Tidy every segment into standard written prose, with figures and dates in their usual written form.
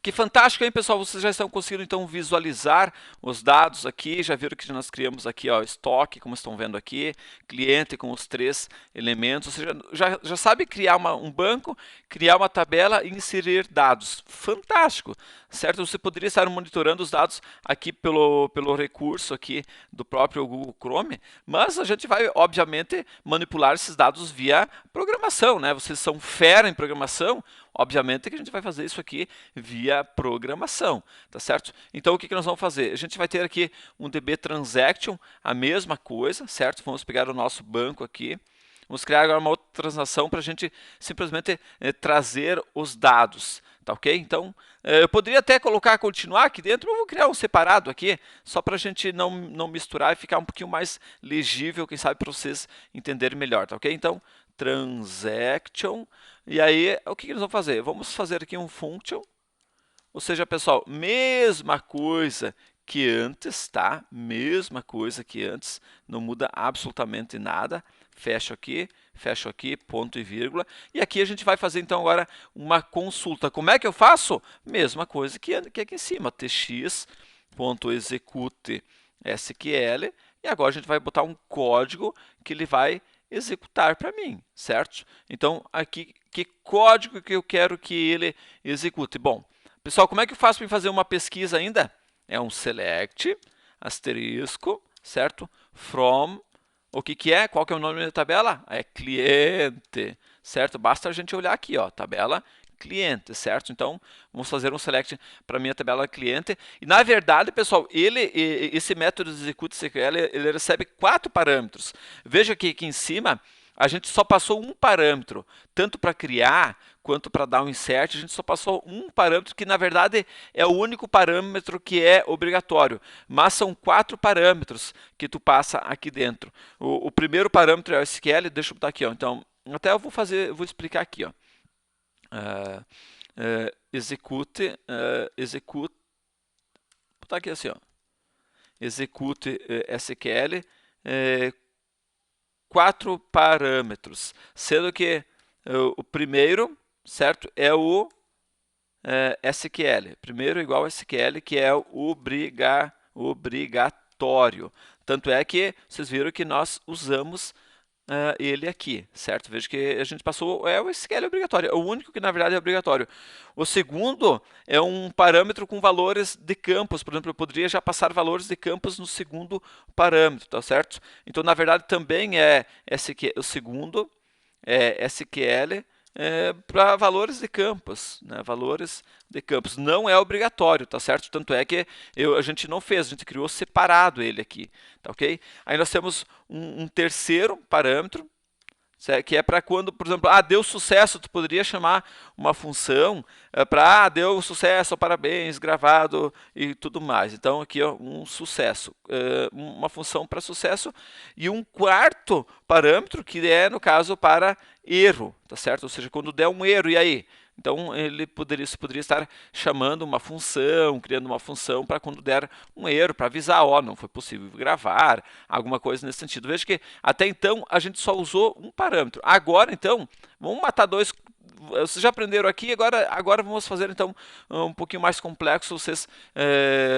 Que fantástico, hein, pessoal? Vocês já estão conseguindo, então, visualizar os dados aqui. Já viram que nós criamos aqui, ó, estoque, como estão vendo aqui, cliente com os 3 elementos. Ou seja, já sabe criar um banco, criar uma tabela e inserir dados. Fantástico, certo? Você poderia estar monitorando os dados aqui pelo recurso aqui do próprio Google Chrome, mas a gente vai, obviamente, manipular esses dados via programação, né? Vocês são fera em programação, obviamente que a gente vai fazer isso aqui via programação, tá certo? Então o que nós vamos fazer? A gente vai ter aqui um DB Transaction, a mesma coisa, certo? Vamos pegar o nosso banco aqui, vamos criar agora uma outra transação para a gente simplesmente trazer os dados, tá ok? Então eu poderia até colocar continuar aqui dentro, mas eu vou criar um separado aqui, só para a gente não misturar e ficar um pouquinho mais legível, quem sabe para vocês entenderem melhor, tá ok? Então transaction, e aí o que nós vamos fazer? Vamos fazer aqui um function, ou seja, pessoal, mesma coisa que antes, tá? Mesma coisa que antes, não muda absolutamente nada. Fecho aqui, ponto e vírgula. E aqui a gente vai fazer então agora uma consulta. Como é que eu faço? Mesma coisa que aqui em cima, tx.execute SQL. E agora a gente vai botar um código que ele vai executar para mim, certo? Então, aqui, que código que eu quero que ele execute? Bom, pessoal, como é que eu faço para fazer uma pesquisa ainda? É um select, asterisco, certo? From, o que é? Qual que é o nome da tabela? É cliente, certo? Basta a gente olhar aqui, ó, tabela cliente, certo? Então, vamos fazer um select para a minha tabela cliente. E, na verdade, pessoal, esse método de execute SQL, ele recebe 4 parâmetros. Veja que aqui em cima, a gente só passou um parâmetro, tanto para criar quanto para dar um insert, a gente só passou um parâmetro que, na verdade, é o único parâmetro que é obrigatório. Mas são 4 parâmetros que tu passa aqui dentro. O primeiro parâmetro é o SQL, deixa eu botar aqui, ó. Então, até eu vou explicar aqui, ó. Execute, vou botar aqui assim, ó. Execute SQL, 4 parâmetros, sendo que o primeiro, certo, é o SQL. Primeiro igual a SQL, que é obrigatório. Tanto é que vocês viram que nós usamos ele aqui, certo? Veja que a gente passou, o SQL obrigatório, é o único que na verdade é obrigatório. O segundo é um parâmetro com valores de campos, por exemplo, eu poderia já passar valores de campos no segundo parâmetro, tá certo? Então, na verdade, também é SQL, o segundo é SQL para valores de campos, né? Valores de campos. Não é obrigatório, tá certo? Tanto é que a gente não fez, a gente criou separado ele aqui, tá ok? Aí nós temos um terceiro parâmetro, que é para quando, por exemplo, deu sucesso, tu poderia chamar uma função para deu sucesso, parabéns, gravado e tudo mais. Então, aqui, ó, um sucesso, uma função para sucesso. E um quarto parâmetro, que é, no caso, para erro, tá certo? Ou seja, quando der um erro, e aí? Então, você poderia estar chamando uma função, criando uma função para quando der um erro, para avisar, ó, não foi possível gravar, alguma coisa nesse sentido. Veja que até então a gente só usou um parâmetro. Agora, então, vamos matar 2. Vocês já aprenderam aqui, agora vamos fazer então um pouquinho mais complexo, vocês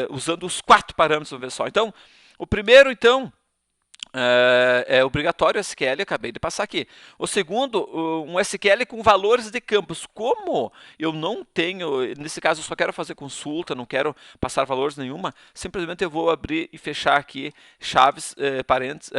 usando os 4 parâmetros, vamos ver só. Então, o primeiro, então, é obrigatório SQL, acabei de passar aqui. O segundo, um SQL com valores de campos. Como eu não tenho, nesse caso eu só quero fazer consulta, não quero passar valores nenhuma, simplesmente eu vou abrir e fechar aqui chaves, parênteses,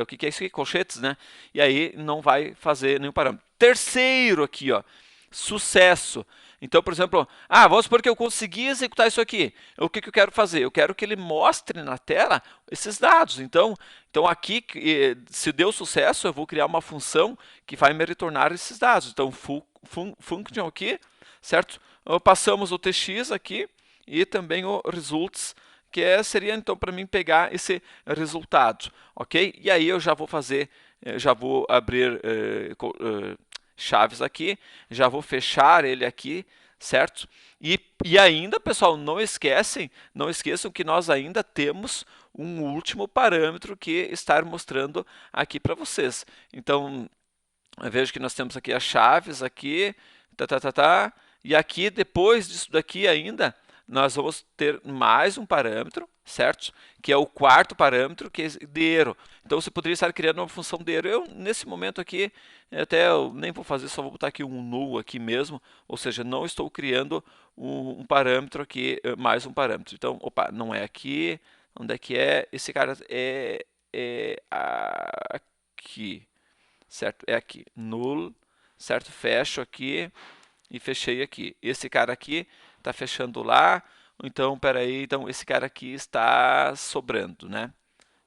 o que é isso aqui? Colchetes, né? E aí não vai fazer nenhum parâmetro. Terceiro aqui, ó, sucesso. Então, por exemplo, vamos supor que eu consegui executar isso aqui. O que eu quero fazer? Eu quero que ele mostre na tela esses dados. Então aqui, se deu sucesso, eu vou criar uma função que vai me retornar esses dados. Então, function aqui, certo? Passamos o tx aqui e também o results, que seria então para mim pegar esse resultado, ok? E aí eu já vou fazer, já vou abrir chaves aqui, já vou fechar ele aqui, certo? E ainda, pessoal, não esqueçam que nós ainda temos um último parâmetro que estar mostrando aqui para vocês. Então, vejo que nós temos aqui as chaves aqui, E aqui, depois disso daqui ainda, nós vamos ter mais um parâmetro, certo? Que é o quarto parâmetro, que é de erro. Então, você poderia estar criando uma função de erro. Eu, nesse momento aqui, até eu nem vou fazer, só vou botar aqui um null aqui mesmo. Ou seja, não estou criando um parâmetro aqui, mais um parâmetro. Então, opa, não é aqui. Onde é que é? Esse cara é aqui, certo? É aqui, null, certo? Fecho aqui e fechei aqui. Esse cara aqui está fechando lá, então, peraí, então esse cara aqui está sobrando, né?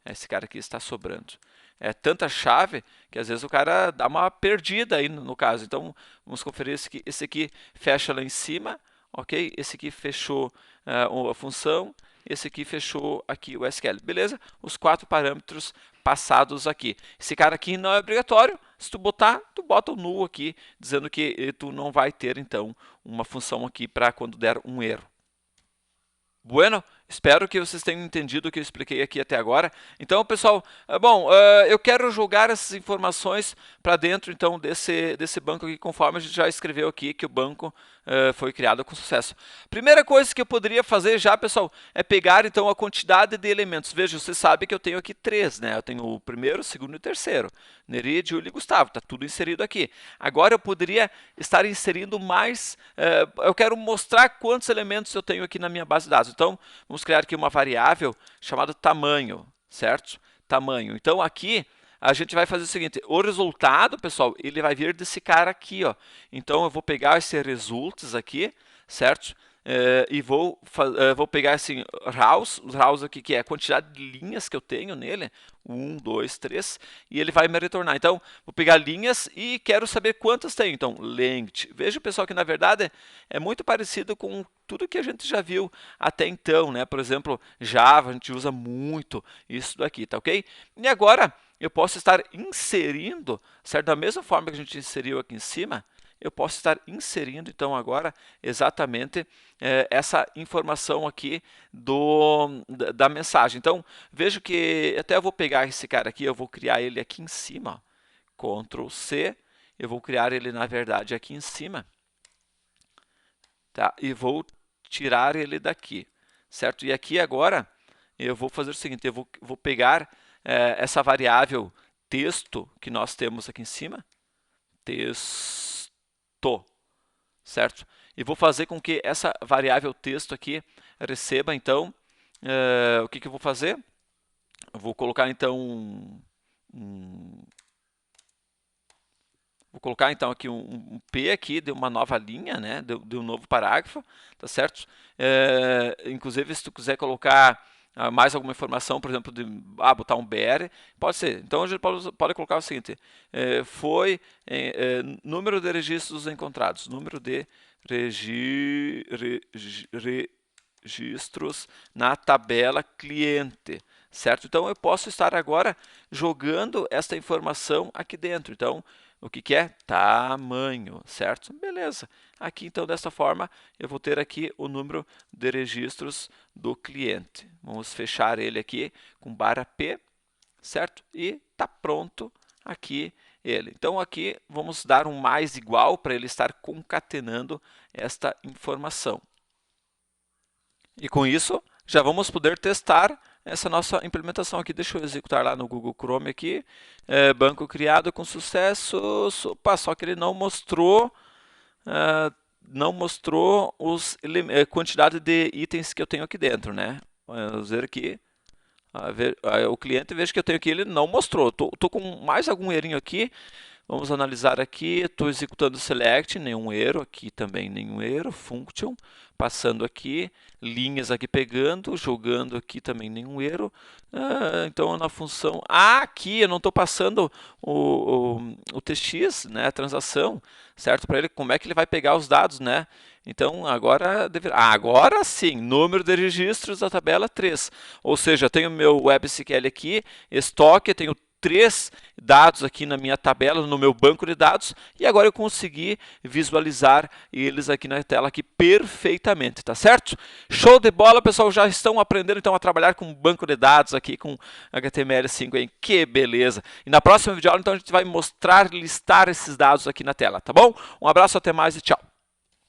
Esse cara aqui está sobrando. É tanta chave que às vezes o cara dá uma perdida aí no caso. Então, vamos conferir esse aqui fecha lá em cima, ok? Esse aqui fechou a função, esse aqui fechou aqui o SQL. Beleza? Os 4 parâmetros passados aqui. Esse cara aqui não é obrigatório. Se tu botar, tu bota o null aqui, dizendo que tu não vai ter, então, uma função aqui para quando der um erro. Bueno, espero que vocês tenham entendido o que eu expliquei aqui até agora. Então, pessoal, eu quero jogar essas informações para dentro então desse banco aqui, conforme a gente já escreveu aqui que o banco foi criado com sucesso. Primeira coisa que eu poderia fazer já, pessoal, é pegar então a quantidade de elementos. Veja, você sabe que eu tenho aqui 3, né? Eu tenho o primeiro, o segundo e o terceiro. Neri, Júlio e Gustavo, está tudo inserido aqui. Agora eu poderia estar inserindo mais, eu quero mostrar quantos elementos eu tenho aqui na minha base de dados. Então, vamos criar aqui uma variável chamada tamanho, certo? Tamanho. Então, aqui a gente vai fazer o seguinte, o resultado, pessoal, ele vai vir desse cara aqui, ó. Então, eu vou pegar esse results aqui, certo? E vou pegar assim, os raws aqui, que é a quantidade de linhas que eu tenho nele, 1, 2, 3, e ele vai me retornar. Então, vou pegar linhas e quero saber quantas tem. Então, length. Veja, pessoal, que na verdade é muito parecido com tudo que a gente já viu até então, né? Por exemplo, Java, a gente usa muito isso daqui, tá ok? E agora, eu posso estar inserindo, certo? Da mesma forma que a gente inseriu aqui em cima, eu posso estar inserindo, então, agora, exatamente essa informação aqui da mensagem. Então, vejo que, até eu vou pegar esse cara aqui, eu vou criar ele aqui em cima, ó. Ctrl C, eu vou criar ele, na verdade, aqui em cima, tá? E vou tirar ele daqui, certo? E aqui agora, eu vou fazer o seguinte, eu vou pegar essa variável texto que nós temos aqui em cima, texto, certo? E vou fazer com que essa variável texto aqui receba, então, o que eu vou fazer? Eu vou colocar, então, vou colocar, então, aqui um P aqui de uma nova linha, né? De um novo parágrafo, tá certo? Inclusive, se tu quiser colocar mais alguma informação, por exemplo, botar um BR, pode ser. Então, a gente pode colocar o seguinte, foi número de registros encontrados, número de registros na tabela cliente, certo? Então, eu posso estar agora jogando esta informação aqui dentro. Então, o que é? Tamanho, certo? Beleza. Aqui, então, dessa forma, eu vou ter aqui o número de registros do cliente. Vamos fechar ele aqui com barra P, certo? E está pronto aqui ele. Então, aqui vamos dar um mais igual para ele estar concatenando esta informação. E com isso, já vamos poder testar essa nossa implementação aqui. Deixa eu executar lá no Google Chrome aqui. Banco criado com sucesso. Opa, só que ele não mostrou a quantidade de itens que eu tenho aqui dentro, né? Vamos ver aqui. O cliente, veja que eu tenho aqui, ele não mostrou. Estou com mais algum errinho aqui. Vamos analisar aqui, estou executando select, nenhum erro, aqui também nenhum erro, function, passando aqui, linhas aqui pegando, jogando aqui também nenhum erro. Então, na função, aqui eu não estou passando o TX, né, a transação, certo? Para ele, como é que ele vai pegar os dados, né? Então, agora sim, número de registros da tabela 3. Ou seja, eu tenho meu WebSQL aqui, estoque, eu tenho 3 dados aqui na minha tabela, no meu banco de dados, e agora eu consegui visualizar eles aqui na tela aqui perfeitamente, tá certo? Show de bola, pessoal, já estão aprendendo então a trabalhar com banco de dados aqui com HTML5, hein? Que beleza! E na próxima videoaula, então, a gente vai mostrar, listar esses dados aqui na tela, tá bom? Um abraço, até mais e tchau!